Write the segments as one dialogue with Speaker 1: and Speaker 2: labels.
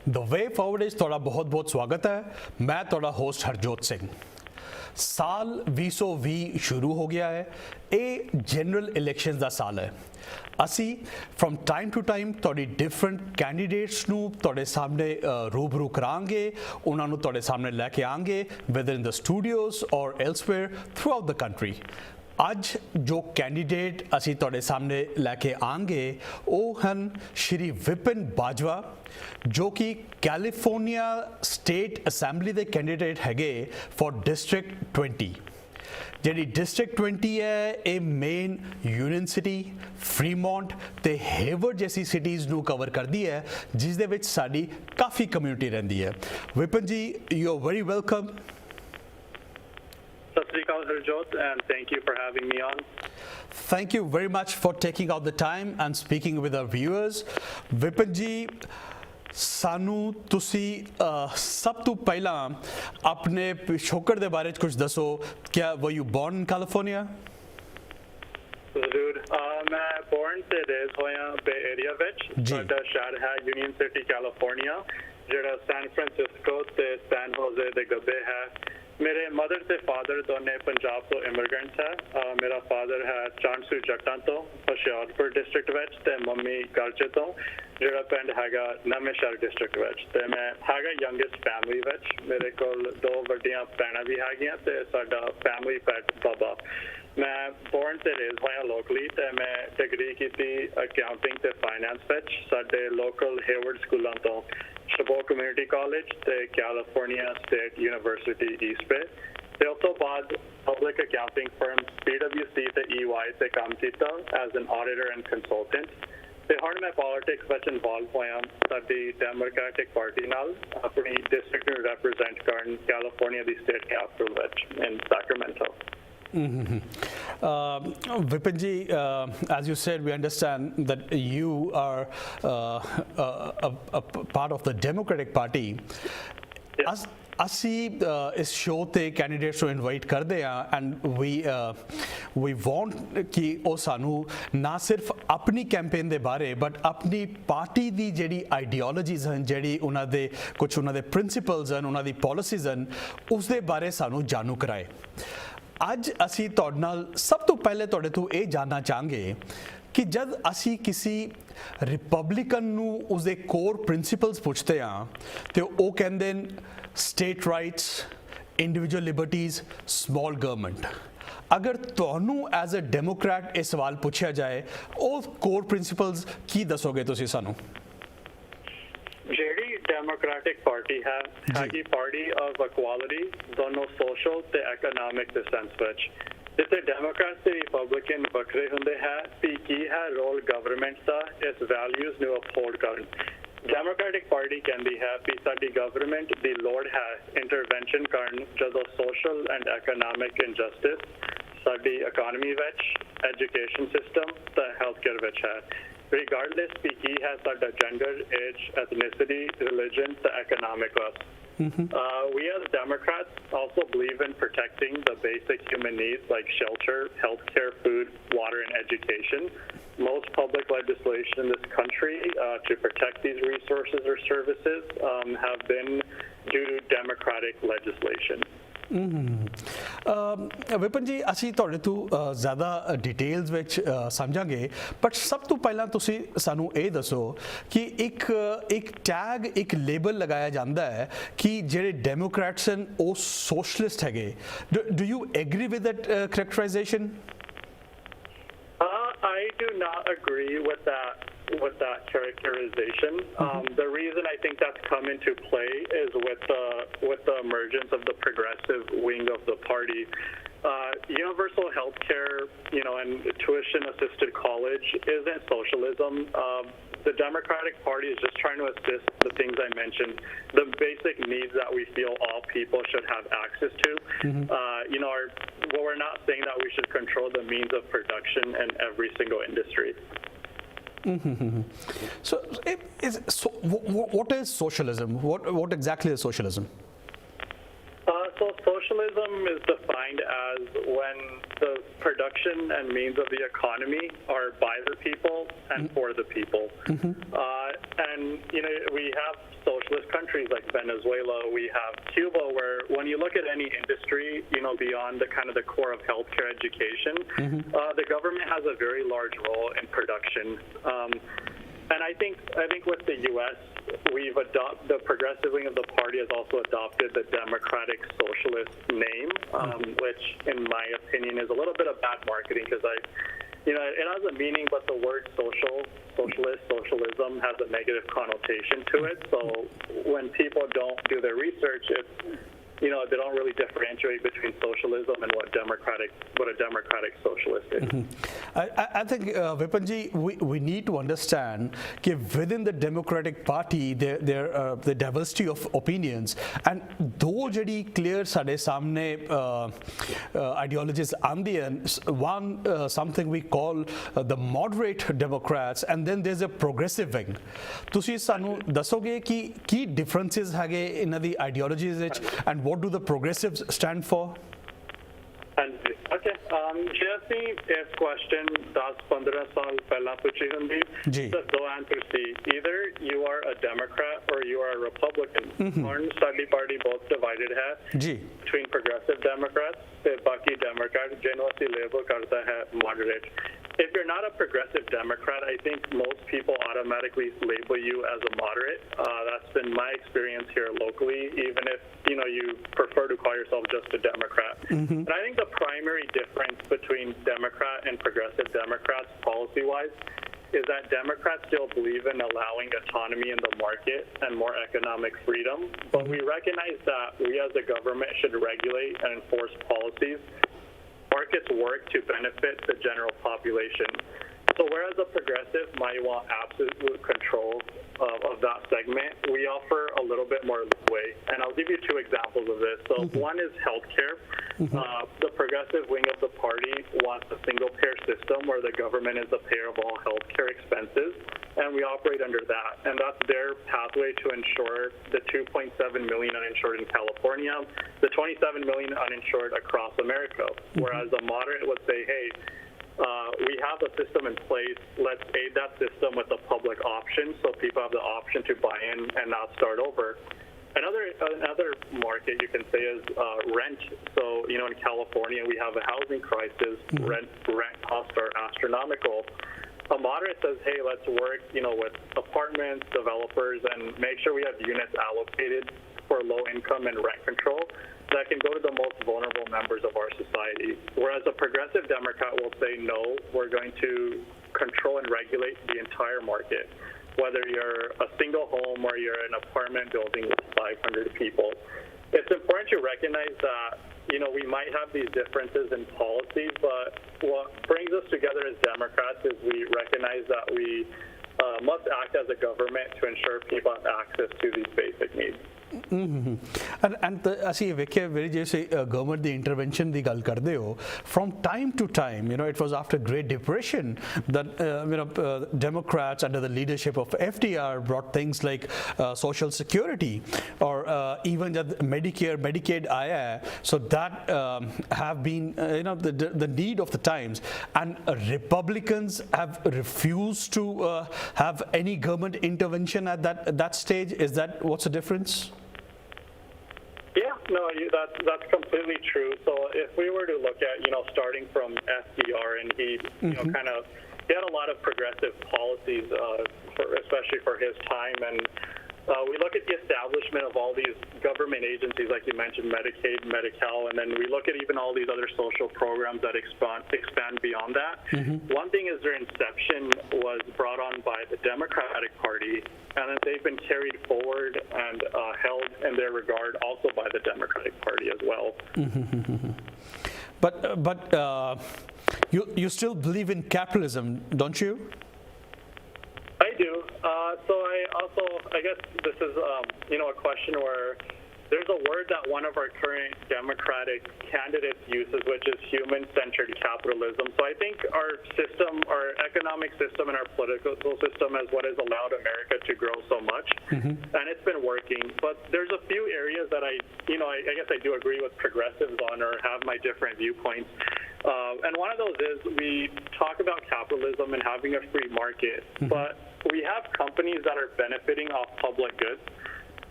Speaker 1: ਦ ਵੇ forward ਵਿੱਚ ਤੁਹਾਡਾ ਬਹੁਤ-ਬਹੁਤ ਸਵਾਗਤ ਹੈ। ਮੈਂ ਤੁਹਾਡਾ ਹੋਸਟ ਹਰਜੋਤ ਸਿੰਘ। ਸਾਲ 2020 ਸ਼ੁਰੂ ਹੋ ਗਿਆ ਹੈ। ਇਹ ਜਨਰਲ ਇਲੈਕਸ਼ਨਸ ਦਾ ਸਾਲ ਹੈ। ਅਸੀਂ ਫਰਮ ਟਾਈਮ ਟੂ ਟਾਈਮ ਤੁਹਾਡੀ ਡਿਫਰੈਂਟ ਕੈਂਡੀਡੇਟਸ ਨੂੰ ਤੁਹਾਡੇ ਸਾਹਮਣੇ ਰੂਬਰੂ ਕਰਾਂਗੇ, ਉਹਨਾਂ ਨੂੰ ਤੁਹਾਡੇ ਸਾਹਮਣੇ ਲੈ ਕੇ ਆਵਾਂਗੇ ਵੈਦਰ ਇਨ ਦ ਸਟੂਡੀਓਜ਼ ਔਰ ਐਲਸਵੇਅਰ ਥਰੂ ਆਊਟ ਦ ਕੰਟਰੀ। ਅੱਜ ਜੋ ਕੈਂਡੀਡੇਟ ਅਸੀਂ ਤੁਹਾਡੇ ਸਾਹਮਣੇ ਲੈ ਕੇ ਆਵਾਂਗੇ ਉਹ ਹਨ ਸ਼੍ਰੀ ਵਿਪਿਨ ਬਾਜਵਾ, ਜੋ ਕਿ ਕੈਲੀਫੋਰਨੀਆ ਸਟੇਟ ਅਸੈਂਬਲੀ ਦੇ ਕੈਂਡੀਡੇਟ ਹੈਗੇ ਫॉर ਡਿਸਟ੍ਰਿਕਟ 20। ਜਿਹੜੀ ਡਿਸਟ੍ਰਿਕਟ 20 ਹੈ ਇਹ ਮੇਨ ਯੂਨੀਅਨ ਸਿਟੀ, ਫਰੀਮੌਂਟ ਤੇ ਹੇਵਰਡ ਜੈਸੀ ਸਿਟੀਜ਼ ਨੂੰ ਕਵਰ ਕਰਦੀ ਹੈ, ਜਿਸ ਦੇ ਵਿੱਚ ਸਾਡੀ ਕਾਫੀ ਕਮਿਊਨਿਟੀ ਰਹਿੰਦੀ ਹੈ। ਵਿਪਿਨ ਜੀ, you are very welcome.
Speaker 2: Harjot, and thank you for having me on.
Speaker 1: Thank you very much for taking out the time and speaking with our viewers. Vipin ji, ਸਾਨੂੰ ਤੁਸੀਂ ਸਭ ਤੋਂ ਪਹਿਲਾਂ ਆਪਣੇ ਪਿਛੋਕੜ ਦੇ ਬਾਰੇ ਕੁਝ ਦੱਸੋ। ਕਿਆ were you born in California?
Speaker 2: ਜ਼ਰੂਰ, ਮੈਂ born ਤੇ raised ਹੋਇਆ ਬੇ ਏਰੀਆ ਵਿੱਚ। ਸਾਡਾ ਸ਼ਹਿਰ ਹੈ ਯੂਨੀਅਨ ਸਿਟੀ ਕੈਲੀਫੋਰਨੀਆ, ਜਿਹੜਾ ਸੈਨ ਫਰਾਂਸਿਸਕੋ ਤੇ ਸੈਨ ਹੋਜ਼ੇ ਦੇ ਗੱਬੇ ਹੈ। ਮੇਰੇ ਮਦਰ ਤੇ ਫਾਦਰ ਦੋਨੇ ਪੰਜਾਬ ਤੋਂ ਇਮੀਗ੍ਰੈਂਟਸ ਹੈ। ਮੇਰਾ ਫਾਦਰ ਹੈ ਚਾਂਸੂ ਜੱਟਾਂ ਤੋਂ ਹੁਸ਼ਿਆਰਪੁਰ ਡਿਸਟ੍ਰਿਕਟ ਵਿੱਚ, ਤੇ ਮੰਮੀ ਗਲਚੇ ਤੋਂ, ਜਿਹੜਾ ਪਿੰਡ ਹੈਗਾ ਨਵਾਂਸ਼ਹਿਰ ਡਿਸਟ੍ਰਿਕਟ ਵਿੱਚ। ਤੇ ਮੈਂ ਹੈਗਾ ਯੰਗੈਸਟ ਫੈਮਿਲੀ ਵਿੱਚ। ਮੇਰੇ ਕੋਲ 2 ਵੱਡੀਆਂ ਭੈਣਾਂ ਵੀ ਹੈਗੀਆਂ ਤੇ ਸਾਡਾ ਫੈਮਿਲੀ ਪੈਟ ਬਾਬਾ। ਮੈਂ ਬੋਰਨ ਤੇ ਰੇਜ਼ ਹੋਇਆ ਲੋਕਲੀ, ਤੇ ਮੈਂ ਡਿਗਰੀ ਕੀਤੀ ਅਕਾਊਂਟਿੰਗ ਤੇ ਫਾਈਨੈਂਸ ਵਿੱਚ ਸਾਡੇ ਲੋਕਲ ਹੇਵਰਡ ਸਕੂਲਾਂ ਤੋਂ, ਸ਼ਬੋ ਕਮਿਊਨਿਟੀ ਕਾਲਜ ਤੇ ਕੈਲੀਫੋਰਨੀਆ ਸਟੇਟ ਯੂਨੀਵਰਸਿਟੀ ਈਸਟ ਬੇ। ਤੇ ਉਸ ਤੋਂ ਬਾਅਦ ਪਬਲਿਕ ਅਕਾਊਂਟਿੰਗ ਫਰਮ PwC ਤੇ EY ਤੇ ਕੰਮ ਕੀਤਾ as an auditor and consultant. ਤੇ ਹੁਣ ਮੈਂ ਪੋਲਿਟਿਕਸ ਵਿੱਚ ਇਨਵੋਲਵ ਹੋਇਆ ਸਾਡੀ ਡੈਮੋਕ੍ਰੈਟਿਕ ਪਾਰਟੀ ਨਾਲ, ਆਪਣੀ ਡਿਸਟ੍ਰਿਕਟ ਨੂੰ ਰੈਪਰੈਜ਼ੈਂਟ ਕਰਨ ਕੈਲੀਫੋਰਨੀਆ ਦੀ ਸਟੇਟ ਕੈਪੀਟਲ ਵਿੱਚ ਇਨ Sacramento.
Speaker 1: Vipin ji, as you said, we understand that you are a part of the Democratic Party.
Speaker 2: Yes.
Speaker 1: ਅਸੀਂ ਇਸ ਸ਼ੋਅ ਤੇ ਕੈਂਡੀਡੇਟਸ ਨੂੰ ਇਨਵਾਈਟ ਕਰਦੇ ਹਾਂ ਐਂਡ ਵੀ ਵਾਂਟ ਕਿ ਉਹ ਸਾਨੂੰ ਨਾ ਸਿਰਫ ਆਪਣੀ ਕੈਂਪੇਨ ਦੇ ਬਾਰੇ ਬਟ ਆਪਣੀ ਪਾਰਟੀ ਦੀ ਜਿਹੜੀ ਆਈਡੀਓਲੋਜੀਜ਼ ਹਨ, ਜਿਹੜੀ ਉਹਨਾਂ ਦੇ ਕੁਝ ਉਹਨਾਂ ਦੇ ਪ੍ਰਿੰਸੀਪਲਸ ਹਨ, ਉਹਨਾਂ ਦੀ ਪਾਲਿਸੀਜ਼ ਹਨ, ਉਸ ਦੇ ਬਾਰੇ ਸਾਨੂੰ ਜਾਣੂ ਕਰਾਏ। ਅੱਜ ਅਸੀਂ ਤੁਹਾਡੇ ਨਾਲ ਸਭ ਤੋਂ ਪਹਿਲੇ ਤੁਹਾਡੇ ਤੋਂ ਇਹ ਜਾਣਨਾ ਚਾਹਾਂਗੇ ਕਿ ਜਦ ਅਸੀਂ ਕਿਸੇ ਰਿਪਬਲਿਕਨ ਨੂੰ ਉਸਦੇ ਕੋਰ ਪ੍ਰਿੰਸੀਪਲਸ ਪੁੱਛਦੇ ਹਾਂ ਤੇ ਉਹ ਕਹਿੰਦੇ ਨੇ state rights, individual liberties, small government. ਅਗਰ ਤੁਹਾਨੂੰ ਐਜ਼ ਅ ਡੈਮੋਕ੍ਰੈਟ ਇਹ ਸਵਾਲ ਪੁੱਛਿਆ ਜਾਏ, ਉਹ ਕੋਰ ਪ੍ਰਿੰਸੀਪਲਸ ਕੀ ਦੱਸੋਗੇ ਤੁਸੀਂ ਸਾਨੂੰ?
Speaker 2: ਜਿਹੜੀ ਡੈਮੋਕ੍ਰੈਟਿਕ ਪਾਰਟੀ ਹੈ ਹੈਗੀ ਪਾਰਟੀ ਆਫ ਇਕੁਆਲਿਟੀ, ਦੋਨੋਂ ਸੋਸ਼ਲ ਤੇ ਇਕਨੋਮਿਕ ਦੇ ਸੈਂਸ ਵਿੱਚ। ਜਿੱਥੇ ਡੈਮੋਕ੍ਰੈਟ ਤੇ ਰਿਪਬਲਿਕਨ ਵੱਖਰੇ ਹੁੰਦੇ ਹੈ ਵੀ ਕੀ ਹੈ ਰੋਲ ਗਵਰਨਮੈਂਟ ਦਾ ਇਸ ਵੈਲਿਊਜ਼ ਨੂੰ ਅਪਹੋਲਡ ਕਰਨ। ਡੈਮੋਕ੍ਰੈਟਿਕ ਪਾਰਟੀ ਕਹਿੰਦੀ ਹੈ ਵੀ ਸਾਡੀ ਗਵਰਨਮੈਂਟ ਦੀ ਲੋੜ ਹੈ ਇੰਟਰਵੈਂਸ਼ਨ ਕਰਨ ਜਦੋਂ ਸੋਸ਼ਲ ਐਂਡ ਇਕਨੋਮਿਕ ਇਨਜਸਟਿਸ ਸਾਡੀ ਇਕਾਨਮੀ ਵਿੱਚ, ਐਜੂਕੇਸ਼ਨ ਸਿਸਟਮ ਤੇ ਹੈਲਥ ਕੇਅਰ ਵਿੱਚ ਹੈ, regardless ਵੀ ਕੀ ਹੈ ਸਾਡਾ ਜੈਂਡਰ, ਏਜ, ਐਥਨਿਸਿਟੀ, ਰਿਲੀਜਨ ਤੇ economic wealth. We as Democrats also believe in protecting the basic human needs like shelter, healthcare, food, water, and education. Most public legislation in this country to protect these resources or services have been due to Democratic legislation.
Speaker 1: Vipan ਜੀ, ਅਸੀਂ ਤੁਹਾਡੇ ਤੋਂ ਜ਼ਿਆਦਾ details ਵਿੱਚ ਸਮਝਾਂਗੇ, but ਸਭ ਤੋਂ ਪਹਿਲਾਂ ਤੁਸੀਂ ਸਾਨੂੰ ਇਹ ਦੱਸੋ ਕਿ ਇੱਕ ਟੈਗ, ਇੱਕ ਲੇਬਲ ਲਗਾਇਆ ਜਾਂਦਾ ਹੈ ਕਿ ਜਿਹੜੇ ਡੈਮੋਕ੍ਰੈਟਸ ਹਨ ਉਹ ਸੋਸ਼ਲਿਸਟ ਹੈਗੇ। Do you agree with that characterisation?
Speaker 2: I do not agree with that characterization. The reason I think that's come into play is with the emergence of the progressive wing of the party. Universal health care, and tuition-assisted college isn't socialism. The Democratic Party is just trying to assist the things I mentioned, the basic needs that we feel all people should have access to. We're not saying that we should control the means of production in every single industry.
Speaker 1: So what is socialism? What exactly is socialism?
Speaker 2: So socialism is defined as when the production and means of the economy are by the people and for the people. And, we have socialist countries like Venezuela, we have Cuba, where when you look at any industry, beyond the kind of the core of healthcare education, the government has a very large role in production. And I think with the U.S., we've adopted, the progressive wing of the party has also adopted the Democratic Socialist name, which in my opinion is a little bit of bad marketing because it has a meaning, but the word socialism has a negative connotation to it. So when people don't do their research, they don't really differentiate between socialism and what a democratic socialist is.
Speaker 1: I think, Vipinji, we need to understand that within the Democratic Party, there are the diversity of opinions, and though jedi clear sade samne ideologies andiyan, one something we call the moderate Democrats, and then there's a progressive wing. Tusi sanu dasoge ki differences hage in the ideologies and what do the progressives stand for?
Speaker 2: Okay. जैसे इस question 10-15 साल पहला पूछी होंगी तो दो answer see either you are a Democrat or you are a Republican. और साडी party बहुत divided है between progressive Democrats से बाकी Democrat जिन्हों से label करता है moderate. If you're not a progressive Democrat, I think most people automatically label you as a moderate. That's been my experience here locally, even if you prefer to call yourself just a Democrat. And I think the primary difference between Democrat and progressive Democrats, policy-wise, is that Democrats still believe in allowing autonomy in the market and more economic freedom, but we recognize that we as a government should regulate and enforce policies. Markets work to benefit the general population. So whereas a progressive might want absolute control of that segment, we offer a little bit more leeway. And I'll give you two examples of this. So one is healthcare. The progressive wing of the party wants a single-payer system where the government is the payer of all healthcare expenses, and we operate under that. And that's their pathway to ensure the 2.7 million uninsured in California, the 27 million uninsured across America. Whereas a moderate would say, hey, we have a system in place. Let's aid that system with a public option so people have the option to buy in and not start over. Another market you can say is rent. So, in California, we have a housing crisis. Rent costs are astronomical. A moderate says, hey, let's work, with apartments, developers, and make sure we have units allocated for low income and rent control that can go to the most vulnerable members of our society. Whereas a progressive Democrat will say, no, we're going to control and regulate the entire market, whether you're a single home or you're an apartment building with 500 people. It's important to recognize that, we might have these differences in policies, but what brings us together as Democrats is we recognize that we must act as a government to ensure people have access to these basic needs.
Speaker 1: And ਅਸੀਂ ਵੇਖਿਆ ਵੀ ਜੇ government ਦੀ intervention ਦੀ ਗੱਲ ਕਰਦੇ ਹੋ from time to time, it was after Great Depression that Democrats under the leadership of FDR brought things like Social Security or even Medicare, Medicaid आया है, so that have been the need of the times, and Republicans have refused to have any government intervention at that stage. Is that what's the difference?
Speaker 2: Yeah, no, that's completely true. So if we were to look at, starting from FDR, and he, he had a lot of progressive policies, especially for his time, and we look at the establishment of all these government agencies, like you mentioned, Medicaid, Medi-Cal, and then we look at even all these other social programs that expand beyond that. One thing is their inception was brought on by the Democratic Party, and then they've been carried forward and held in their regard also by the Democratic Party as well.
Speaker 1: But you still believe in capitalism, don't you?
Speaker 2: I do. So I guess this is, a question where there's a word that one of our current Democratic candidates uses, which is human-centered capitalism. So I think our system, our economic system and our political system is what has allowed America to grow so much, and it's been working. But there's a few areas that I guess I do agree with progressives on or have my different viewpoints. And one of those is we talk about capitalism and having a free market, but we have companies that are benefiting off public goods,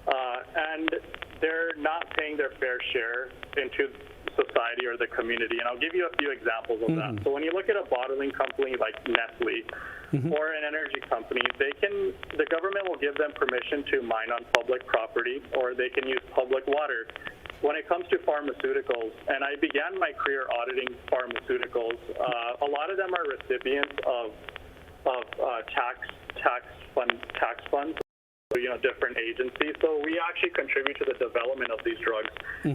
Speaker 2: and they're not paying their fair share into society or the community. And I'll give you a few examples of that. So when you look at a bottling company like Nestle or an energy company, the government will give them permission to mine on public property, or they can use public water. When it comes to pharmaceuticals, and I began my career auditing pharmaceuticals, a lot of them are recipients of tax funds, different agencies. So we actually contribute to the development of these drugs.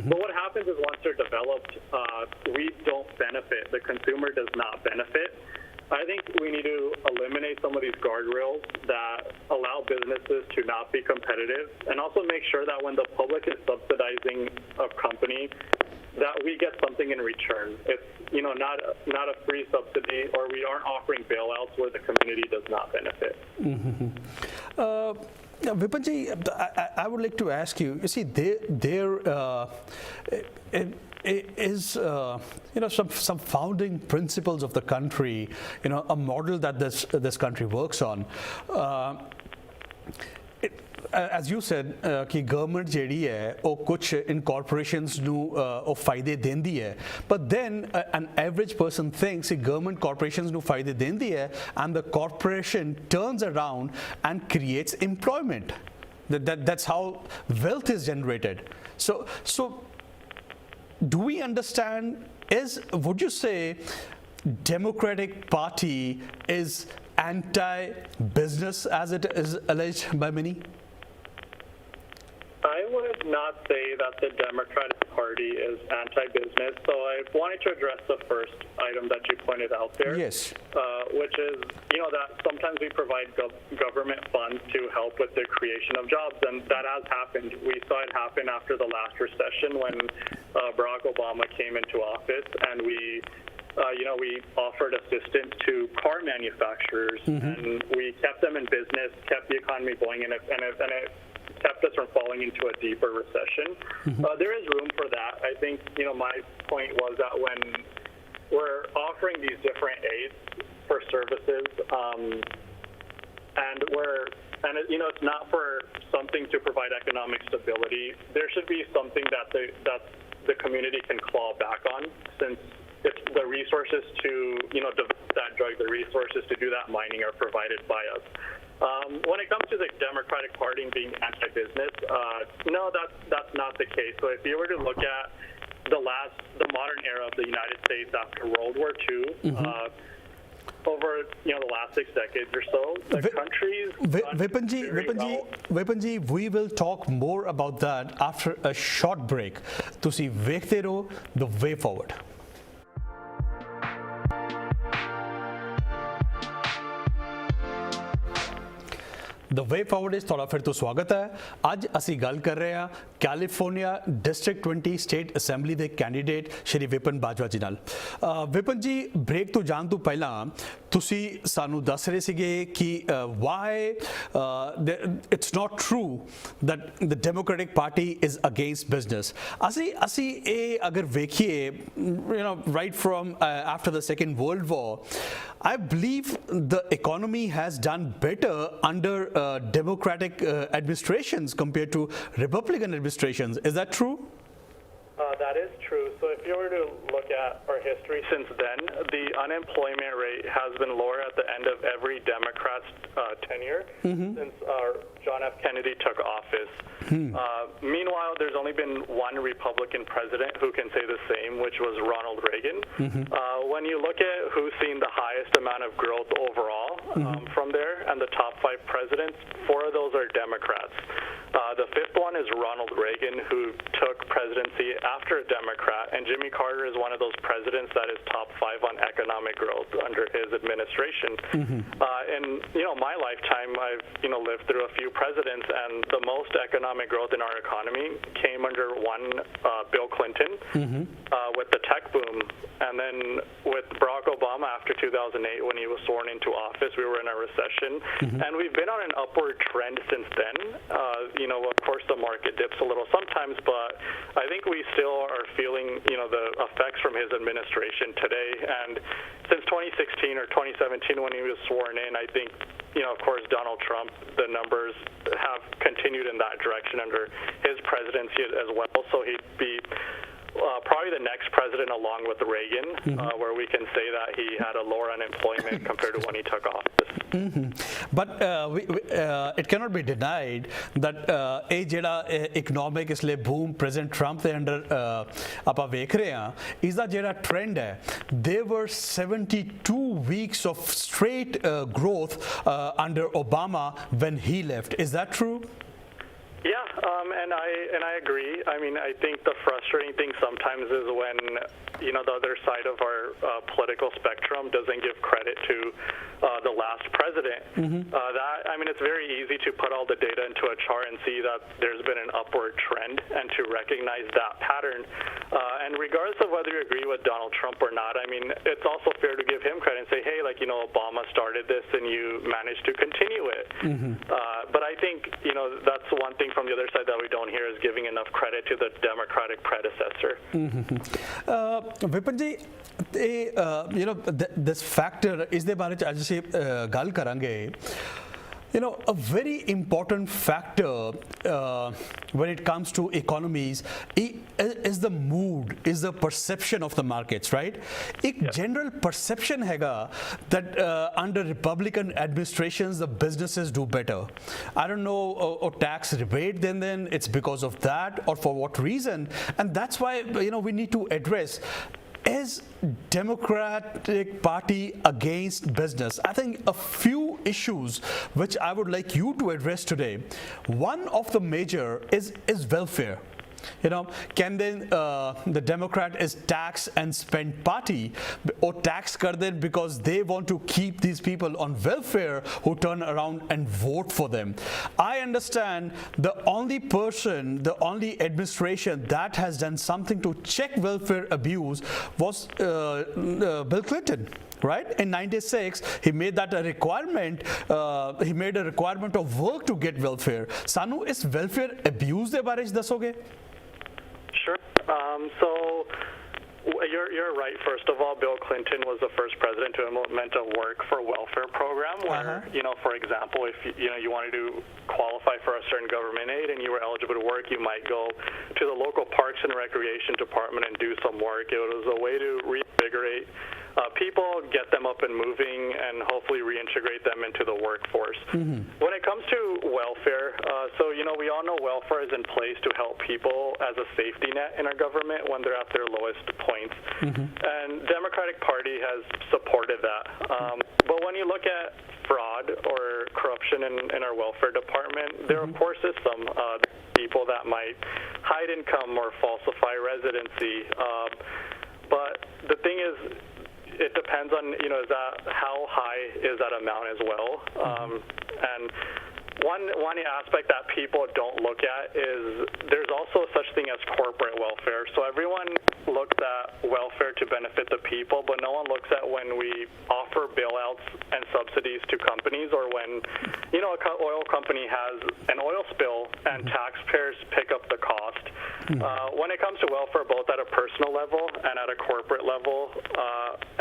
Speaker 2: But what happens is once they're developed, we don't benefit. The consumer does not benefit. I think we need to eliminate some of these guardrails that allow businesses to not be competitive, and also make sure that when the public is subsidizing a company, that we get something in return. It's not a free subsidy, or we aren't offering bailouts where the community does not benefit.
Speaker 1: Vipinji, I would like to ask you. You see, there is some founding principles of the country. A model that this country works on. As you said, कि government ਜਿਹੜੀ ਹੈ ਉਹ ਕੁਝ incorporations ਨੂੰ ਉਹ ਫਾਇਦੇ ਦਿੰਦੀ ਹੈ, but then an average person thinks that government corporations ਨੂੰ ਫਾਇਦੇ ਦਿੰਦੀ ਹੈ, and the corporation turns around and creates employment. That's how wealth is generated. So do we understand? Would you say Democratic Party is anti-business as it is alleged by many?
Speaker 2: I would not say that the Democratic Party is anti-business. So I wanted to address the first item that you pointed out there.
Speaker 1: Yes.
Speaker 2: Which is, that sometimes we provide government funds to help with the creation of jobs, and that has happened. We saw it happen after the last recession when Barack Obama came into office, and we offered assistance to car manufacturers, and we kept them in business, kept the economy going, and it kept us from falling into a deeper recession. There is room for that. I think, my point was that when we're offering these different aids for services, and it's not for something to provide economic stability, there should be something that the community can claw back on, since it's the resources to, develop that drug, the resources to do that mining are provided by us. When it comes to the Democratic Party being anti-business, no, that's not the case. So if you were to look at the modern era of the United States after World War II, over the last 6 decades or so, the country's
Speaker 1: Vipinji, we will talk more about that after a short break. Tusi vekhte raho The Way Forward. The Way Forward is ਤੁਹਾਡਾ ਫਿਰ ਤੋਂ ਸਵਾਗਤ ਹੈ। ਅੱਜ ਅਸੀਂ ਗੱਲ ਕਰ ਰਹੇ ਹਾਂ ਕੈਲੀਫੋਰਨੀਆ ਡਿਸਟ੍ਰਿਕਟ 20 ਸਟੇਟ ਅਸੈਂਬਲੀ ਦੇ ਕੈਂਡੀਡੇਟ ਸ਼੍ਰੀ ਵਿਪਨ ਬਾਜਵਾ ਜੀ ਨਾਲ। ਵਿਪਨ ਜੀ, ਬ੍ਰੇਕ ਤੋਂ ਜਾਣ ਤੋਂ ਪਹਿਲਾਂ ਤੁਸੀਂ ਸਾਨੂੰ ਦੱਸ ਰਹੇ ਸੀਗੇ ਕਿ Y it's not true that the Democratic Party is against business. ਅਸੀਂ ਇਹ ਅਗਰ ਵੇਖੀਏ, right from after the Second World War, I believe the economy has done better under Democratic administrations compared to Republican administrations. Is that true?
Speaker 2: That is true. So if you were to look at our history since then, the unemployment rate has been lower at the end of every Democrat's tenure since John F. Kennedy took office. Meanwhile, there's only been one Republican president who can say the same, which was Ronald Reagan. When you look at who's seen the highest amount of growth overall from there, and the top 5 presidents, 4 of those are Democrats. The 5th one is Ronald Reagan, who took presidency after a Democrat, and Jimmy Carter is one of those presidents that is top 5 on economic growth under his administration. in my lifetime, I've lived through a few presidents, and the most economic growth in our economy came under one Bill Clinton with the tech boom, and then with Barack Obama after 2008 when he was sworn into office, we were in a recession, and we've been on an upward trend since then. Of course, the market dips a little sometimes, but I think we still are feeling the effects from his administration today. And since 2016 or 2017 when he was sworn in, I think of course, Donald Trump, the numbers have continued in that direction under his presidency as well. So he'd be probably the next president along with Reagan, where we can say that he had a lower unemployment compared to when he took office.
Speaker 1: But it cannot be denied that ਇਹ ਜਿਹੜਾ economic इसलिए boom President Trump ਦੇ under ਆਪਾਂ ਵੇਖ ਰਹੇ ਹਾਂ, ਇਸਦਾ ਜਿਹੜਾ trend ਹੈ, there were 72 weeks of straight growth under Obama when he left. Is that true?
Speaker 2: Yeah, and I agree. I mean, I think the frustrating thing sometimes is when the other side of our political spectrum doesn't give credit to the last president. It's very easy to put all the data into a chart and see that there's been an upward trend, and to recognize that pattern. And regardless of whether you agree with Donald Trump or not, I mean, it's also fair to give him credit and say, hey, Obama started this and you managed to continue it. But I think that's one thing from the other side that we don't hear, is giving enough credit to the Democratic predecessor.
Speaker 1: Vipin ji, this factor is the बारे च आज से गल करांगे. A very important factor when it comes to economies is the mood, is the perception of the markets, right? एक general perception हैगा that under Republican administrations the businesses do better. I don't know, or tax rebate then it's because of that or for what reason, and that's why we need to address. Is Democratic Party against business? I think a few issues which I would like you to address today. One of the major is welfare. Can then the Democrat is tax and spend party, or tax kar den because they want to keep these people on welfare who turn around and vote for them? I understand the only administration that has done something to check welfare abuse was Bill Clinton. Right? In 96, he made that a requirement. He made a requirement of work to get welfare. Sanu, is welfare abuse de baare ch dasoge?
Speaker 2: Sure. So you're right. First of all, Bill Clinton was the first president to implement a work for welfare program where, for example, if you wanted to qualify for a certain government aid and you were eligible to work, you might go to the local Parks and Recreation Department and do some work. It was a way to reinvigorate people, get them up and moving, and hopefully reintegrate them into the workforce. When it comes to welfare, we all know welfare is in place to help people as a safety net in our government when they're at their lowest points. And Democratic Party has supported that. But when you look at fraud or corruption in our welfare department, there of course is some people that might hide income or falsify residency. But the thing is, it depends on how high is that amount as well. And one aspect that people don't look at is there's also such thing as corporate welfare. So everyone looks at welfare to benefit the people, but no one looks at when we offer bailouts and subsidies to companies, or when an oil company has an oil spill and taxpayers pick up the cost. When it comes to welfare, both at a personal level and at a corporate level,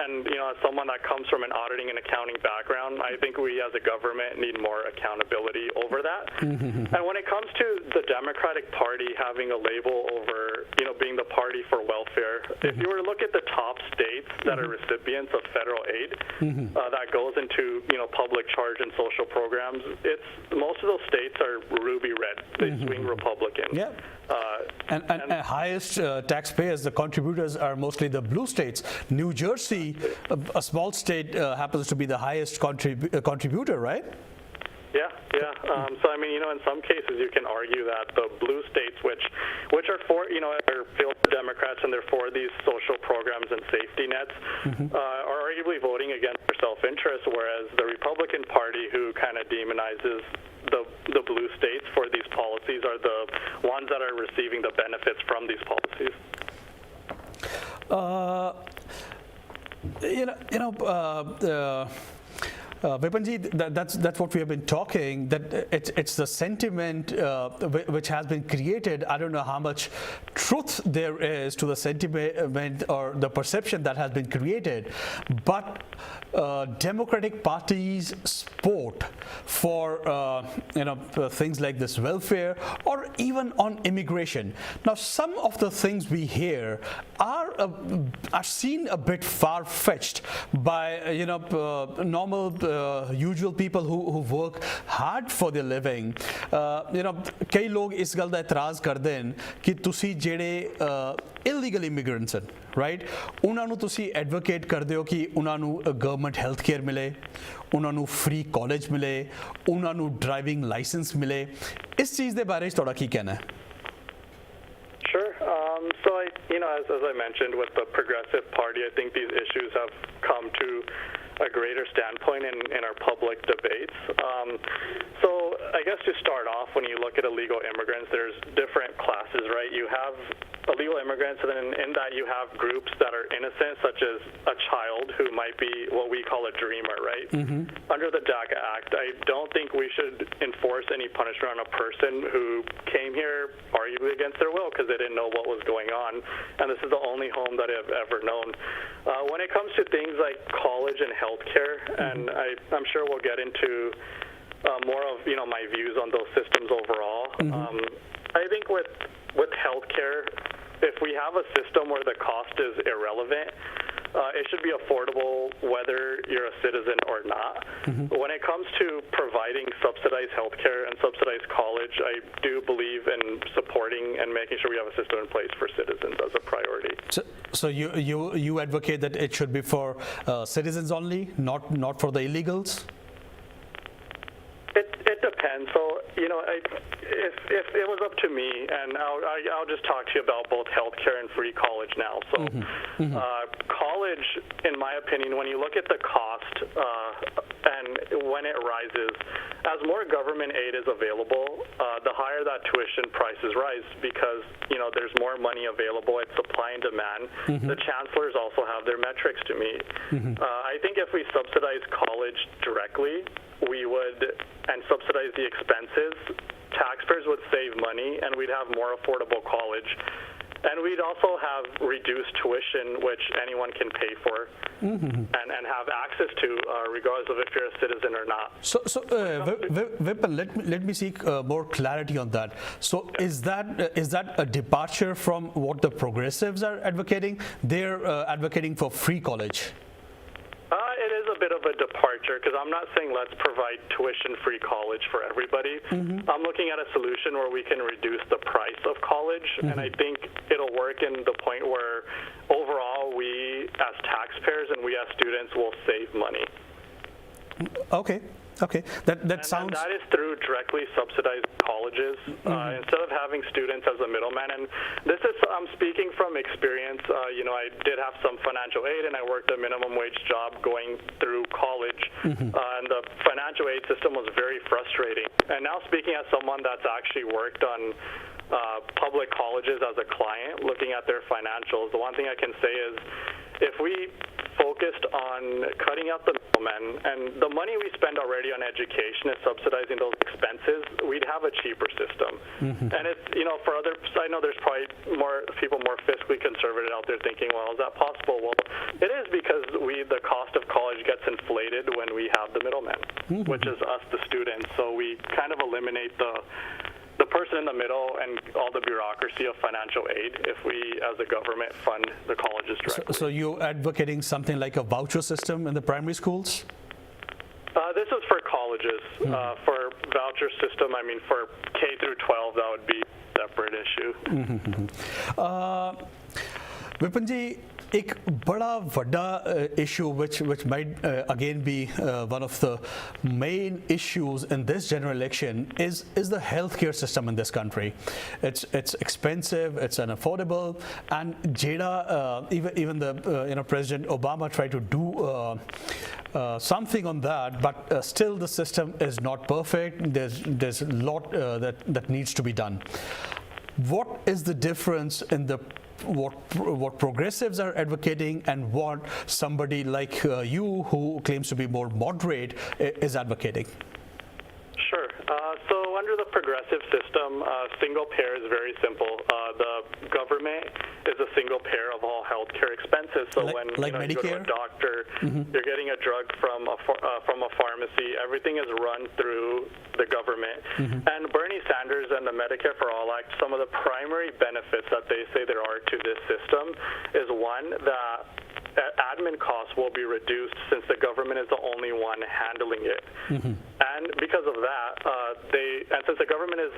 Speaker 2: and as someone that comes from an auditing and accounting background, I think we as a government need more accountability over that. And when it comes to the Democratic Party having a label over being the party for welfare, if you were to look at the top states that are recipients of federal aid that goes into public charge and social programs, most of those states are ruby red. They swing Republican.
Speaker 1: And highest taxpayers, the contributors, are mostly the blue states. New Jersey, a small state, happens to be the highest contributor, right?
Speaker 2: So I mean, in some cases you can argue that the blue states, which are for, are filled with Democrats and they're for these social programs and safety nets, are arguably voting against their self-interest, whereas the Republican Party, who kind of demonizes the blue states for these policies, are the ones that are receiving the benefits from these policies.
Speaker 1: Vipinji, that's what we have been talking, that it's the sentiment which has been created. I don't know how much truth there is to the sentiment or the perception that has been created, but Democratic parties support for things like this welfare or even on immigration. Now, some of the things we hear are seen a bit far-fetched by normal usual people who work hard for their living. ਕਈ ਲੋਕ ਇਸ ਗੱਲ ਦਾ ਇਤਰਾਜ਼ ਕਰਦੇ ਹਨ ਕਿ ਤੁਸੀਂ ਜਿਹੜੇ illegal immigrants ਹਨ, ਰਾਈਟ, ਉਹਨਾਂ ਨੂੰ ਤੁਸੀਂ ਐਡਵੋਕੇਟ ਕਰਦੇ ਹੋ ਕਿ ਉਹਨਾਂ ਨੂੰ ਗਵਰਨਮੈਂਟ ਹੈਲਥ ਕੇਅਰ ਮਿਲੇ, ਉਹਨਾਂ ਨੂੰ ਫ੍ਰੀ ਕਾਲਜ ਮਿਲੇ, ਉਹਨਾਂ ਨੂੰ ਡਰਾਈਵਿੰਗ ਲਾਇਸੈਂਸ ਮਿਲੇ। ਇਸ ਚੀਜ਼ ਦੇ ਬਾਰੇ ਤੁਹਾਡਾ ਕੀ ਕਹਿਣਾ ਹੈ?
Speaker 2: Sure. So as I mentioned, with the Progressive Party, I think these issues have come to a greater standpoint in our public debates. So I guess to start off, when you look at illegal immigrants, there's different classes, right? You have illegal immigrants, and then in that you have groups that are innocent, such as a child who might be what we call a dreamer, right? Under the DACA Act, I don't think we should enforce any punishment on a person who came here arguably against their will because they didn't know what was going on, and this is the only home that I've ever known. When it comes to things like college and healthcare, and I'm sure we'll get into more of my views on those systems overall. I think with healthcare, if we have a system where the cost is irrelevant, it should be affordable whether you're a citizen or not. When it comes to providing subsidized healthcare and subsidized college, I do believe in supporting and making sure we have a system in place for citizens as a priority.
Speaker 1: So you advocate that it should be for citizens only, not for the illegals?
Speaker 2: It depends. So, if it was up to me, and I'll just talk to you about both healthcare and free college now. So, college, in my opinion, when you look at the cost and when it rises, as more government aid is available, the higher that tuition prices rise because, there's more money available. It's supply and demand. The chancellors also have their metrics to meet. I think if we subsidize college directly, we would, and subsidize the expenses, taxpayers would save money and we'd have more affordable college. And we'd also have reduced tuition, which anyone can pay for and have access to, regardless of if you're a citizen or not.
Speaker 1: So Vipin, let me seek more clarity on that. So is that a departure from what the progressives are advocating? They're advocating for free college.
Speaker 2: It is a bit of a departure because I'm not saying let's provide tuition-free college for everybody. I'm looking at a solution where we can reduce the price of college, and I think it'll work in the point where overall we as taxpayers and we as students will save money.
Speaker 1: Okay. That sounds.
Speaker 2: And that is through directly subsidized colleges instead of having students as a middleman. And this is, I'm speaking from experience. I did have some financial aid, and I worked a minimum wage job going through college. And the financial aid system was very frustrating. And now speaking as someone that's actually worked on public colleges as a client, looking at their financials, the one thing I can say is if we focused on cutting out the middlemen and the money we spend already on education is subsidizing those expenses, we'd have a cheaper system. And it's, for others, I know there's probably more people more fiscally conservative out there thinking, well, is that possible? Well, it is because the cost of college gets inflated when we have the middlemen, which is us, the students. So we kind of eliminate the person in the middle and all the bureaucracy of financial aid if we, as a government, fund the colleges directly.
Speaker 1: So you're advocating something like a voucher system in the primary schools?
Speaker 2: This is for colleges. For voucher system, I mean, for K through 12, that would be a separate issue.
Speaker 1: Vipinji, एक बड़ा वड्डा issue which might again be one of the main issues in this general election is the healthcare system in this country. It's expensive, it's unaffordable, and even the President Obama tried to do something on that, but still the system is not perfect. There's a lot that needs to be done. What is the difference in what progressives are advocating and what somebody like you, who claims to be more moderate, is advocating?
Speaker 2: Sure. So under the progressive system, single payer is very simple. The government is a single payer of all healthcare expenses. So when you go to a doctor, you're getting a drug from a pharmacy. Everything is run through the government. And Bernie Sanders and the Medicare for All Act, some of the primary benefits that they say there are to this system is, one, that admin costs will be reduced since the government is the only one handling it. And because of that, since the government is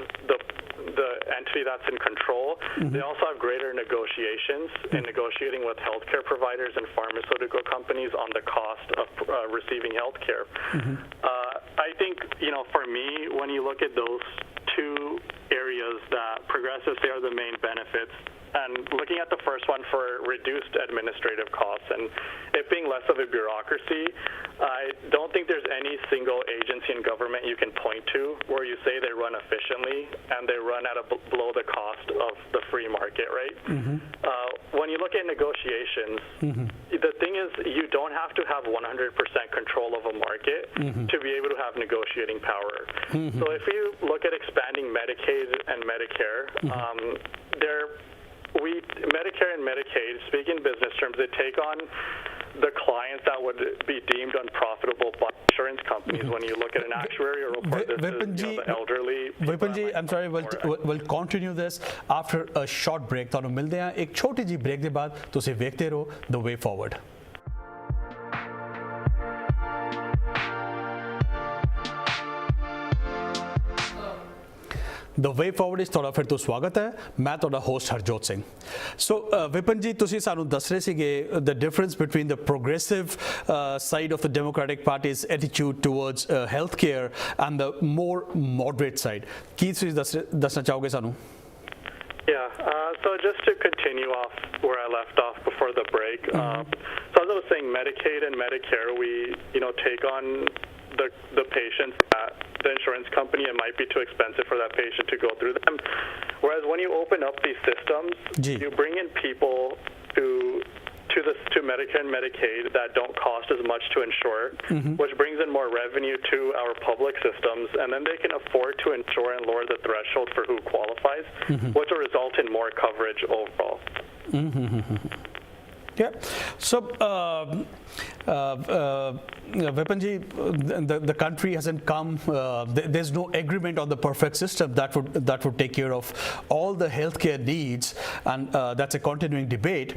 Speaker 2: the entity that's in control, they also have greater negotiations in negotiating with healthcare providers and pharmaceutical companies on the cost of receiving healthcare. I think, for me, when you look at those two areas that progressives say are the main benefits, and looking at the first one for reduced administrative costs and it being less of a bureaucracy, I don't think there's any single agency in government you can point to where you say they run efficiently and they run at below the cost of the free market, right? When you look at negotiations, the thing is you don't have to have 100% control of a market to be able to have negotiating power. So if you look at expanding Medicaid and Medicare, Medicare and Medicaid, speaking in business terms, they take on the clients that would be deemed unprofitable by insurance companies. When you look at an actuarial report, the elderly.
Speaker 1: Vipin ji, I'm sorry, we'll continue this after a short break. ਤੁਹਾਨੂੰ ਮਿਲਦੇ ਹਾਂ ਇੱਕ ਛੋਟੀ ਜਿਹੀ break ਦੇ ਬਾਅਦ। ਤੁਸੀਂ ਵੇਖਦੇ ਰਹੋ The Way Forward। The Way Forward is ਤੁਹਾਡਾ ਫਿਰ ਤੋਂ ਸਵਾਗਤ ਹੈ। ਮੈਂ ਤੁਹਾਡਾ ਹੋਸਟ ਹਰਜੋਤ ਸਿੰਘ। ਸੋ ਵਿਪਨ ਜੀ, ਤੁਸੀਂ ਸਾਨੂੰ ਦੱਸ ਰਹੇ ਸੀਗੇ the difference between the progressive side of the Democratic Party's attitude towards healthcare and the more moderate side. ਕੀ ਤੁਸੀਂ ਦੱਸਣਾ ਚਾਹੋਗੇ ਸਾਨੂੰ?
Speaker 2: Yeah, so just to continue off where I left off before the break, so as I was saying, Medicaid and Medicare, we take on the patients that the insurance company, it might be too expensive for that patient to go through them. Whereas when you open up these systems, you bring in people to Medicare and Medicaid that don't cost as much to insure, which brings in more revenue to our public systems, and then they can afford to insure and lower the threshold for who qualifies, which will result in more coverage overall.
Speaker 1: Yeah. So, Vipin ji, the country hasn't come. There's no agreement on the perfect system that would take care of all the healthcare needs, and that's a continuing debate.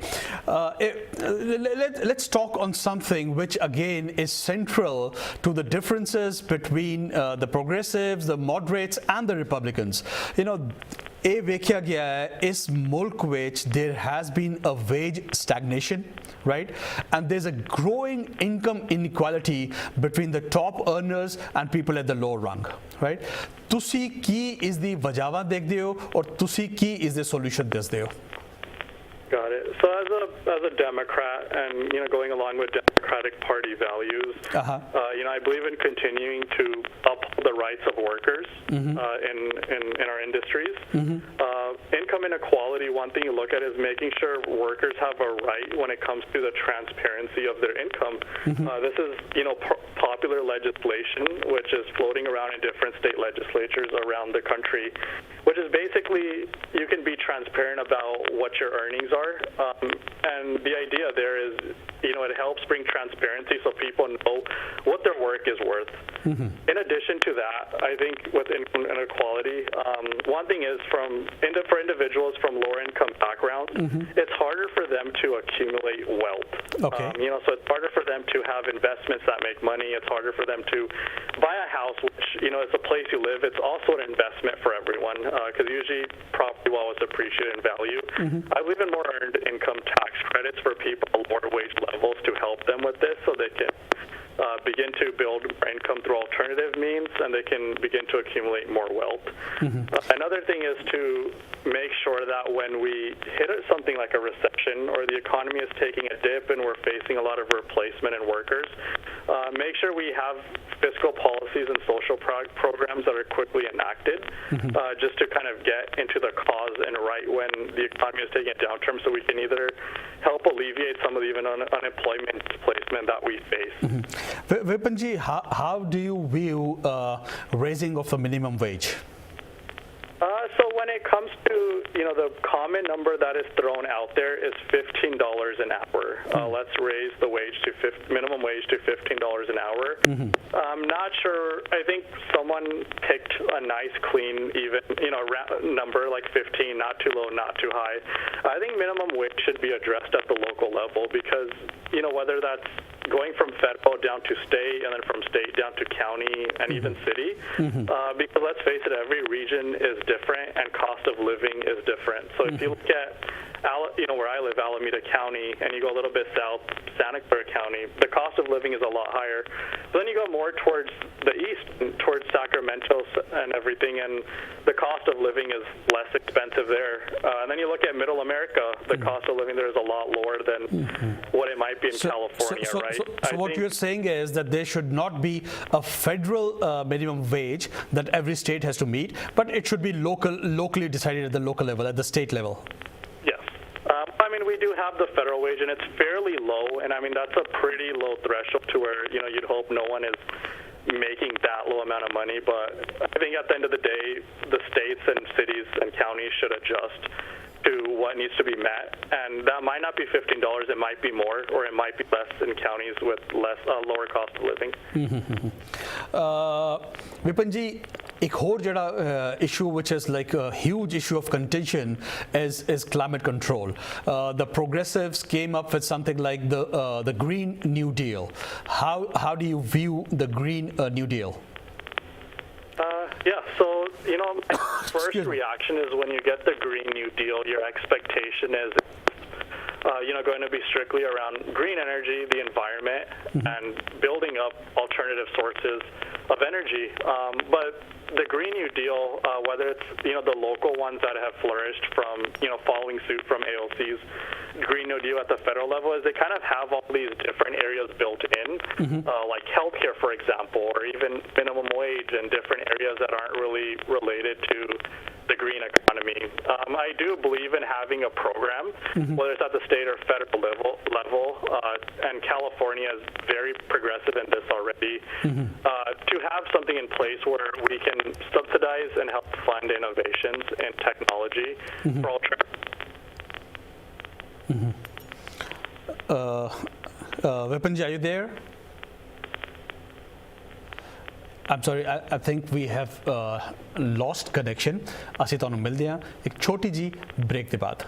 Speaker 1: Let's talk on something which again is central to the differences between the progressives, the moderates, and the Republicans. ਇਹ ਵੇਖਿਆ ਗਿਆ ਹੈ ਇਸ ਮੁਲਕ ਵਿੱਚ there has been a wage stagnation, right? And there's a growing income inequality between the top earners and people at the lower rung, right? ਤੁਸੀਂ ਕੀ ਇਸ ਦੀ ਵਜ੍ਹਾਵਾਂ ਦੇਖਦੇ ਹੋ ਔਰ ਤੁਸੀਂ ਕੀ ਇਸ ਦੇ ਸੋਲੂਸ਼ਨ ਦੱਸਦੇ ਹੋ?
Speaker 2: Got it. So as a Democrat and going along with Democratic Party values, I believe in continuing to uphold the rights of workers in our industries. Income inequality, one thing you look at is making sure workers have a right when it comes to the transparency of their income. This is popular legislation which is floating around in different state legislatures around the country, which is basically you can be transparent about what your earnings are. And the idea there is, it helps bring transparency so people know what their work is worth. In addition to that, I think with income inequality, one thing is for individuals from lower income income backgrounds, it's harder for them to accumulate wealth.
Speaker 1: Okay.
Speaker 2: So it's harder for them to have investments that make money. It's harder for them to buy a house, which, is a place you live. It's also an investment for everyone because usually property, while it's appreciated in value, I believe in more earned income tax credits for people at lower wage levels to help them with this so they can begin to build more income through alternative means, and they can begin to accumulate more wealth. Another thing is to make sure that when we hit something like a recession or the economy is taking a dip and we're facing a lot of replacement in workers, make sure we have fiscal policies and social programs that are quickly enacted just to kind of get into the cause and right when the economy is taking a downturn so we can either help alleviate some of the even unemployment displacement that we face.
Speaker 1: Vipinji, how do you view raising of the minimum wage?
Speaker 2: So when it comes to, the common number that is thrown out there is $15 an hour. Let's raise the minimum wage to $15 an hour. I'm not sure. I think someone picked a nice, clean, even, number like 15, not too low, not too high. I think minimum wage should be addressed at the local level because, whether that's going from federal down to state and then from state down to county and even city, because let's face it, every region is different and cost of living is different. So if you look at where I live, Alameda County, and you go a little bit south, Santa Clara County, the cost of living is a lot higher. But then you go more towards the east, towards Sacramento and everything, and the cost of living is less expensive there. And then you look at Middle America, the cost of living there is a lot lower than what it might be in California, right?
Speaker 1: So what you're saying is that there should not be a federal minimum wage that every state has to meet, but it should be locally decided at the local level, at the state level.
Speaker 2: We do have the federal wage, and it's fairly low, and that's a pretty low threshold to where, you'd hope no one is making that low amount of money, but I think at the end of the day, the states and cities and counties should adjust to what needs to be met, and that might not be $15, it might be more, or it might be less in counties with lower cost of living.
Speaker 1: Vipinji, एक और जड़ा issue which is like a huge issue of contention is climate control. The progressives came up with something like the Green New Deal. How do you view the Green New Deal?
Speaker 2: So my first reaction is when you get the Green New Deal, your expectation is going to be strictly around green energy, the environment, and building up alternative sources of energy. But the Green New Deal, whether it's the local ones that have flourished from following suit from AOC's Green New Deal at the federal level, is they kind of have all these different areas built in, like healthcare, for example, or even minimum wage and different areas that aren't really related to the green economy. I do believe in having a program, whether it's at the state or federal level, and California is very progressive in this already, to have something in place where we can subsidize and help fund innovations in technology for all.
Speaker 1: Vipinji, are you there? I'm sorry, I think we have lost connection. ਅਸੀਂ ਤੁਹਾਨੂੰ ਮਿਲਦੇ ਹਾਂ ਇੱਕ ਛੋਟੀ ਜੀ break ਦੇ ਬਾਅਦ।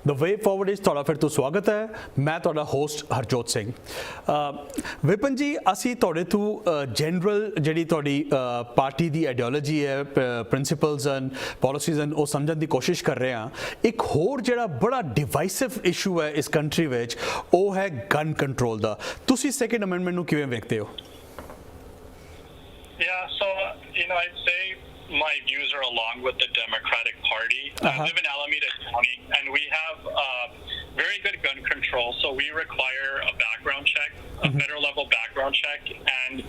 Speaker 1: The way forward is ਤੁਹਾਡਾ ਫਿਰ ਤੋਂ ਸਵਾਗਤ ਹੈ। ਮੈਂ ਤੁਹਾਡਾ ਹੋਸਟ ਹਰਜੋਤ ਸਿੰਘ। ਵਿਪਨ ਜੀ, ਅਸੀਂ ਤੁਹਾਡੇ ਤੋਂ ਜਨਰਲ ਜਿਹੜੀ ਤੁਹਾਡੀ ਪਾਰਟੀ ਦੀ ਆਈਡੀਓਲੋਜੀ ਹੈ, ਪ੍ਰਿੰਸੀਪਲਸ ਐਂਡ ਪਾਲਿਸੀਜ਼ ਐਂਡ ਉਹ ਸਮਝਣ ਦੀ ਕੋਸ਼ਿਸ਼ ਕਰ ਰਹੇ ਹਾਂ। ਇੱਕ ਹੋਰ ਜਿਹੜਾ ਬੜਾ ਡਿਵਾਈਸਿਵ ਇਸ਼ੂ ਹੈ ਇਸ ਕੰਟਰੀ ਵਿੱਚ ਉਹ ਹੈ ਗਨ ਕੰਟਰੋਲ ਦਾ। ਤੁਸੀਂ ਸੈਕੰਡ ਅਮੈਂਡਮੈਂਟ ਨੂੰ ਕਿਵੇਂ ਵੇਖਦੇ ਹੋ?
Speaker 3: I'd say my views are along with the Democratic Party. I live in Alameda County, and we have very good gun control. So we require a background check, a federal level background check, and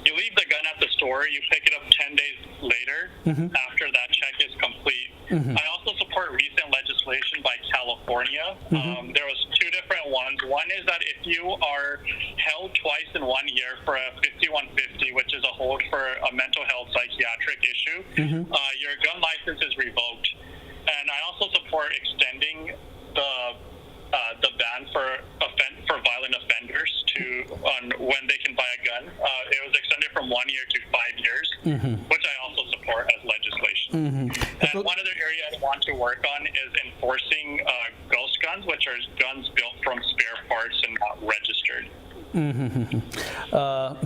Speaker 3: you leave the gun at the store. You pick it up 10 days later after that check is complete. I also support recent legislation by California. There was two different ones. One is that if you are held twice in 1 year for a 5150, which is a hold for a mental health psychiatric issue, your gun license is revoked. And I also support extending the ban for violent offenders to when they can buy a gun. It was extended from 1 year to 5 years. which I also support as legislation. And one other area I want to work on is enforcing ghost guns, which are guns built from spare parts and not registered.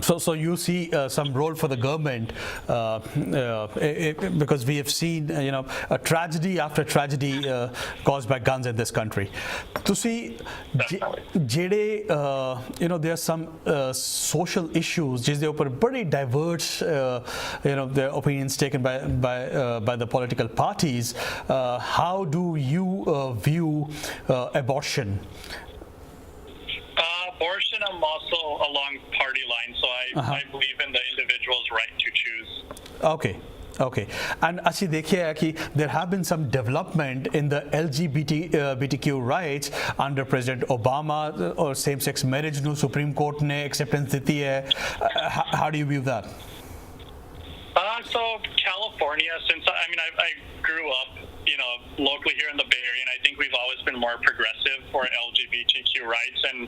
Speaker 1: So you see some role for the government because we have seen a tragedy after tragedy caused by guns in this country. ਤੁਸੀਂ ਜਿਹੜੇ there are some social issues ਜਿਸ ਦੇ ਉੱਪਰ ਬੜੀ diverse the opinions taken by the political parties. How do you view abortion?
Speaker 3: Abortion, I'm also along party lines, so I believe in the individual's right to choose.
Speaker 1: Okay. And ਅਸੀਂ ਦੇਖਿਆ ਹੈ ਕਿ there have been some development in the LGBTQ rights under President Obama or same-sex marriage ਨੂੰ Supreme Court ਨੇ acceptance ਦਿੱਤੀ ਹੈ. How do you view that?
Speaker 3: So California, since I grew up, locally here in the Bay Area, and I think we've always been more progressive for LGBTQ rights. And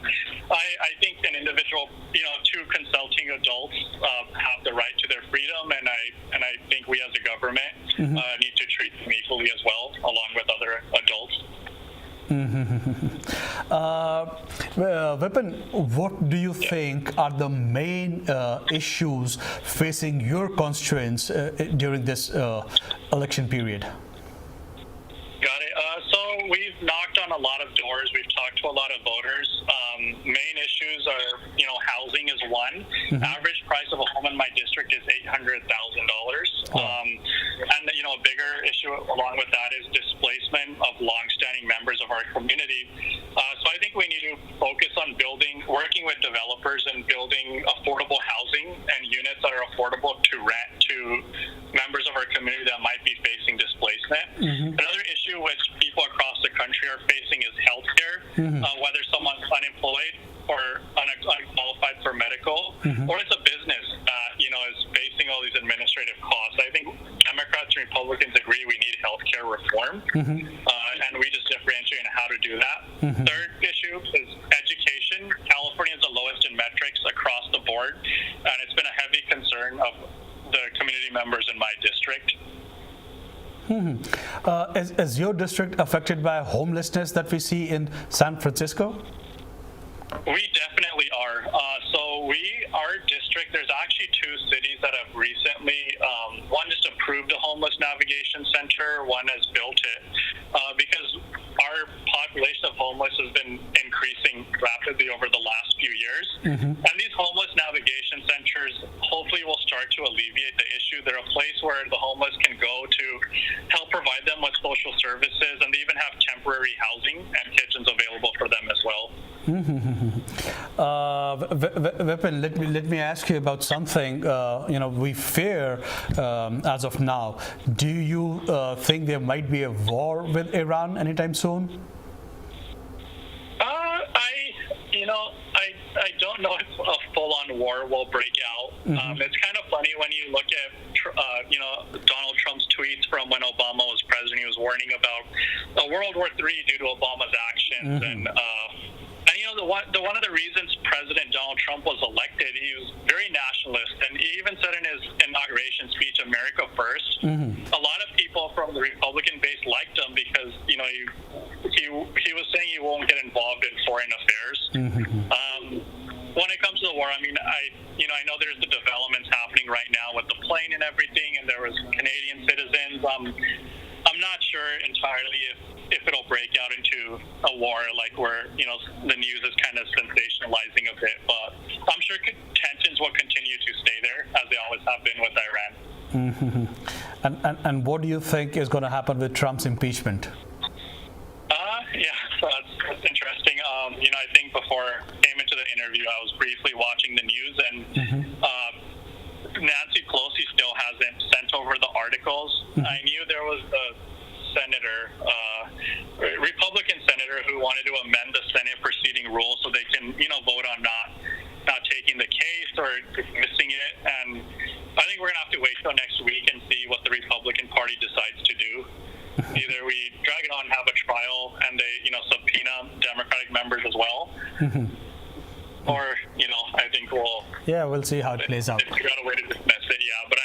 Speaker 3: I think an individual, two consulting adults have the right to their freedom, and I think we as a government need to treat them equally as well, along with other adults.
Speaker 1: Vipin, what do you think are the main issues facing your constituents during this election period?
Speaker 3: Got it. So we've knocked on a lot of doors. We've talked to a lot of voters. Main issues are, housing is one. Average price of a home in my district is $800,000. And, a bigger issue along with that is displacement of long-standing members of our community. So I think we need to focus on working with developers and building affordable housing and units that are affordable to rent to members of our community that might be facing displacement. Another issue which people across the country are facing is healthcare, whether someone's unemployed or unqualified for medical, or it's a business that, is facing all these administrative costs. I think Democrats and Republicans agree we need healthcare reform, and we just differentiate on how to do that. Third issue is education. California is the lowest in metrics across the board, and it's been a heavy concern of the community members in my district.
Speaker 1: Is your district affected by homelessness that we see in San Francisco?
Speaker 3: We definitely are. Our district, there's actually two cities that have recently, one just approved a homeless navigation center, one has built it, because our population of homeless has been increasing rapidly over the last few years. And these homeless navigation centers hopefully will start to alleviate the issue. They're a place where the homeless can go to help provide them with social services, and they even have temporary housing and kitchens available for them as well.
Speaker 1: Vipin, let me ask you about something. We fear as of now. Do you think there might be a war with Iran anytime soon?
Speaker 3: I don't know if a full-on war will break out. It's kind of funny when you look at Donald Trump's tweets from when Obama was president. He was warning about a World War III due to Obama's actions, and one of the reasons President Donald Trump was elected, he was very nationalist, and he even said in his inauguration speech, "America first." A lot of people from the Republican base liked him because he was saying he won't get involved in foreign affairs. When it comes to the war, I know there's the developments happening right now with the plane and everything, and there was Canadian citizens. I'm not sure entirely if it'll break out into a war, like where the news is kind of sensationalizing a bit, but I'm sure tensions will continue to stay there as they always have been with Iran.
Speaker 1: And what do you think is going to happen with Trump's impeachment?
Speaker 3: So that's interesting. I think before I came into the interview, I was briefly watching the news, and Nancy Pelosi still hasn't sent over the articles. I knew there was a Republican senator who wanted to amend the Senate proceeding rules so they can, vote on not taking the case or dismissing it. And I think we're going to have to wait till next week and see what the Republican Party decides to do. Either we drag it on and have a trial and they, subpoena Democratic members as well. Or, I think we'll...
Speaker 1: Yeah, we'll see how it plays out.
Speaker 3: Figure out a way to dismiss it, yeah. But,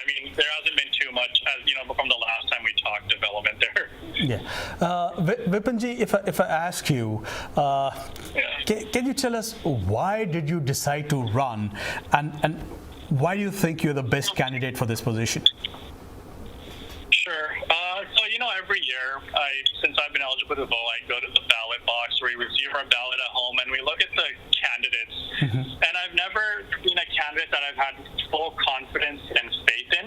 Speaker 3: much as from the last time we talked development there.
Speaker 1: Yeah. Vipin ji, if I ask you, can you tell us why did you decide to run, and why do you think you're the best candidate for this position?
Speaker 3: Sure. So, every year, since I've been eligible to vote, I go to the ballot box, we receive our ballot at home, and we look at the candidates. And I've never been a candidate that I've had full confidence and faith in.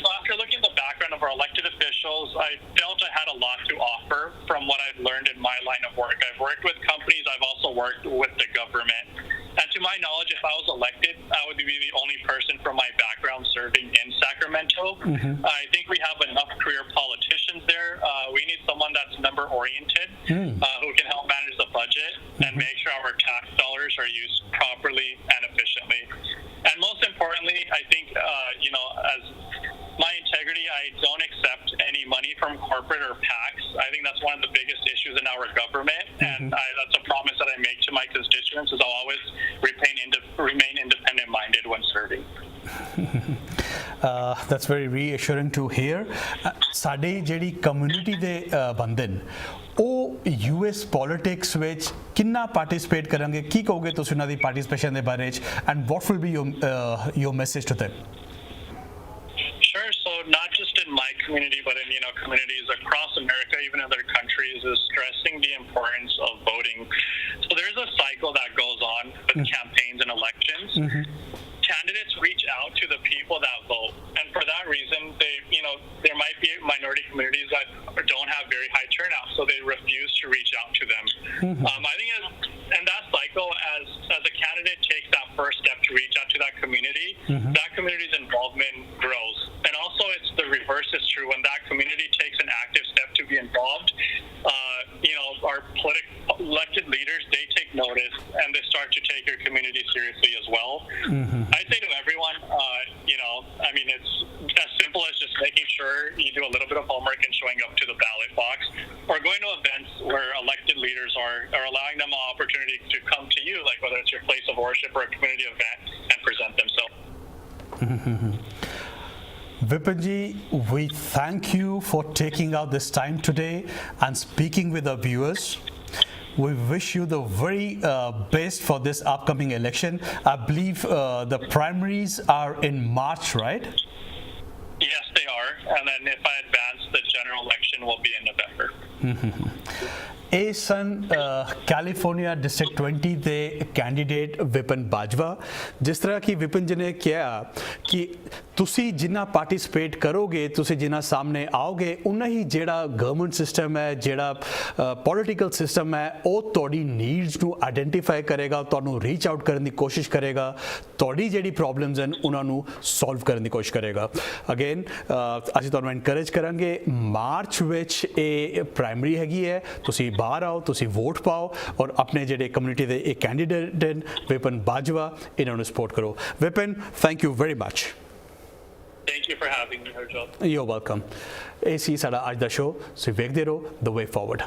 Speaker 3: So after looking at the background of our elected officials, I felt I had a lot to offer from what I've learned in my line of work. I've worked with companies. I've also worked with the government. And to my knowledge, if I was elected, I would be the only person from my background serving in Sacramento. I think we have enough career politicians there. We need someone that's member-oriented, who can help manage the budget and make sure our tax dollars are used properly and efficiently. And most importantly, I think, as my integrity, I don't accept any money from corporate or PACs. I think that's one of the biggest issues in our government, and that's a promise that I make to my constituents, is I'll always remain independent-minded when serving.
Speaker 1: That's very reassuring to hear. ਸਾਡੀ ਜਿਹੜੀ community ਦੇ ਬੰਦੇ ਨੇ ਉਹ US politics ਵਿੱਚ ਕਿੰਨਾ participate ਕਰਾਂਗੇ, ਕੀ ਕਹੋਗੇ ਤੁਸੀਂ ਉਹਨਾਂ ਦੀ ਪਾਰਟਿਸਿਪੇਸ਼ਨ ਦੇ ਬਾਰੇ ਚ, and what will be your message to them?
Speaker 3: Sure. So not just in my community, but in communities across America, even other countries, is stressing the importance of voting. So there's a cycle that goes on with campaigns and elections. Candidates reach out to the people that vote, and for that reason, there might be minority communities that don't have very high turnout, so they refuse to reach out to them. I think, and that cycle, as a candidate takes that first step to reach out to that community's involvement grows. And also, it's the reverse is true. When that community takes an active step to be involved, our elected leaders, they take notice and they start to take your community seriously as well. I say to everyone, it's as simple as just making sure you do a little bit of homework and showing up to the ballot box, or going to events where elected leaders are allowing them an opportunity to come to you, like whether it's your place of worship or a community event, and present themselves.
Speaker 1: Vipin ji, we thank you for taking out this time today and speaking with our viewers. We wish you the very best for this upcoming election. I believe the primaries are in March, right?
Speaker 3: Yes, they are. And then if I advance, the general election will be in November.
Speaker 1: ਇਹ ਸਨ California district 20 ਦੇ candidate Vipin Bajwa. ਜਿਸ ਤਰ੍ਹਾਂ ਕਿ ਵਿਪਿਨ ਜੀ ਨੇ ਕਿਹਾ ਕਿ ਤੁਸੀਂ ਜਿੰਨਾ ਪਾਰਟਿਸਿਪੇਟ ਕਰੋਗੇ, ਤੁਸੀਂ ਜਿੰਨਾ ਸਾਹਮਣੇ ਆਓਗੇ, ਉਨਾ ਹੀ ਜਿਹੜਾ ਗਵਰਨਮੈਂਟ ਸਿਸਟਮ ਹੈ, ਜਿਹੜਾ ਪੋਲੀਟੀਕਲ ਸਿਸਟਮ ਹੈ, ਉਹ ਤੁਹਾਡੀ ਨੀਡਸ ਨੂੰ ਆਇਡੈਂਟੀਫਾਈ ਕਰੇਗਾ, ਤੁਹਾਨੂੰ ਰੀਚ ਆਊਟ ਕਰਨ ਦੀ ਕੋਸ਼ਿਸ਼ ਕਰੇਗਾ, ਤੁਹਾਡੀ ਜਿਹੜੀ ਪ੍ਰੋਬਲਮਸ ਹਨ ਉਹਨਾਂ ਨੂੰ ਸੋਲਵ ਕਰਨ ਦੀ ਕੋਸ਼ਿਸ਼ ਕਰੇਗਾ। ਅਗੇਨ ਅਸੀਂ ਤੁਹਾਨੂੰ ਐਨਕਰੇਜ ਕਰਾਂਗੇ, ਮਾਰਚ ਵਿੱਚ ਇਹ ਪ੍ਰਾਇਮਰੀ ਹੈਗੀ ਹੈ, ਤੁਸੀਂ ਬਾਹਰ ਆਓ, ਤੁਸੀਂ ਵੋਟ ਪਾਓ ਔਰ ਆਪਣੇ ਜਿਹੜੇ ਕਮਿਊਨਿਟੀ ਦੇ ਇਹ ਕੈਂਡੀਡੇਟ ਹਨ ਵਿਪਿਨ ਬਾਜਵਾ, ਇਹਨਾਂ ਨੂੰ ਸਪੋਰਟ ਕਰੋ। Vipin, thank you very much.
Speaker 3: Thank you for having me, Harjot.
Speaker 1: You're welcome. ਇਹ ਸੀ ਸਾਡਾ ਅੱਜ ਦਾ ਸ਼ੋਅ। ਤੁਸੀਂ ਵੇਖਦੇ ਰਹੋ ਦ ਵੇ ਫਾਰਵਰਡ।